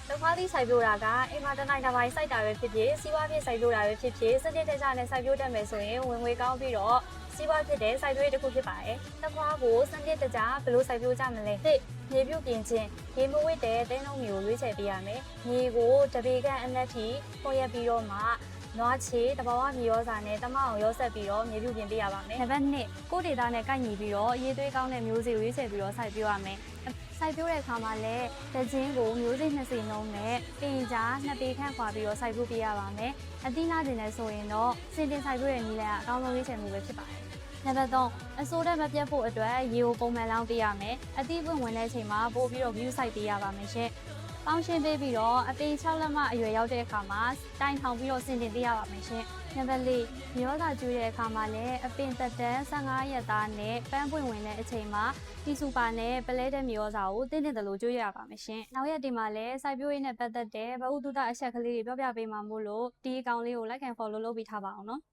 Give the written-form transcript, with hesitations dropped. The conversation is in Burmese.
တခွားသီးစိုက်ပျိုးတာကအိမ်မှာတစ်နိုင်တစ်ပိုင်းစိုက်တာပဲဖြစ်ဖြစ်စီးပွားဖြစ်စိုက်ပျိုးတာပဲဖြစ်ဖြစ်စနစ်တကျနဲ့စိုက်ပျိုးတတ်မယ်ဆိုရင်ဝင်ငွေကောင်းပြီးတော့စီးပွားဖြစ်တဲ့စိုက်ပျိုးရေးတစ်ခုဖြစ်ပါတယ်။တခွားကိုစနစ်တကျဘယ်လိုစိုက်ပျိုးကြမလဲ။တစ်မြေပြုတ်ပြင်ခြင်းရေမဝစ်တဲ့တဲနှုံးမျိုးကိုရွေးချယ်ပေးရမယ်။မြေကိုတပေခန့်အနက်ထိပေါ်ရက်ပြီးတော့မှနွားချေတဘာဝမြေရောစာနဲ့တမအောင်ရောဆက်ပြီးတော့မြေပြုတ်ပြင်ပေးရပါမယ်။နံပါတ်2ကိုဒေတာနဲ့ကိုက်ညီပြီးတော့ရေသွေးကောင်းတဲ့မျိုးစေ့ကိုရွေးချယ်ပြီးတော့စိုက်ပျိုးရမယ်။စိုက်ပျိုးတဲ့အခါမှာလည်းတခြင်းကိုမျိုးစေ့2စီနှုံးနဲ့ပင်ကြား2ပေခန့်ခွာပြီးတော့စိုက်ပျိုးပေးရပါမယ်။အသီးနာတင်နေဆိုရင်တော့စင်တင်စိုက်ပျိုးတဲ့နည်းလမ်းကအကောင်းဆုံးရွေးချယ်မှုပဲဖြစ်ပါတယ်။နံပါတ်3အစိုးတဲ့မပြတ်ဖို့အတွက်ရေကိုပုံမှန်လောင်းပေးရမယ်။အသီးပွင့်ဝင်တဲ့အချိန်မှာပို့ပြီးတော့ view စိုက်ပေးရပါမယ်ရှင်။ပေါင်းရှင်းပေးပြီးတော့အပင်6လက်မအရွယ်ရောက်တဲ့အခါမှာတိုင်ထောင်ပြီးတော့စင်တင်ပေးရပါမယ်ရှင်။နံပါတ်4မြေရောသာကျွေးတဲ့အခါမှာလည်းအပင်သက်တမ်း15ရက်သားနဲ့ပန်းပွင့်ဝင်တဲ့အချိန်မှာတီစူပါနဲ့ပလဲတဲ့မြေရောစာကိုတင်းတယ်လို့ကျွေးရပါမယ်ရှင်။နောက်ရက်ဒီမှာလည်းစိုက်ပျိုးရေးနဲ့ပတ်သက်တဲ့ဗဟုသုတအချက်ကလေးတွေပြောပြပေးမှာမို့လို့ဒီအကောင်လေးကို like and follow လုပ်ပေးထားပါအောင်နော်။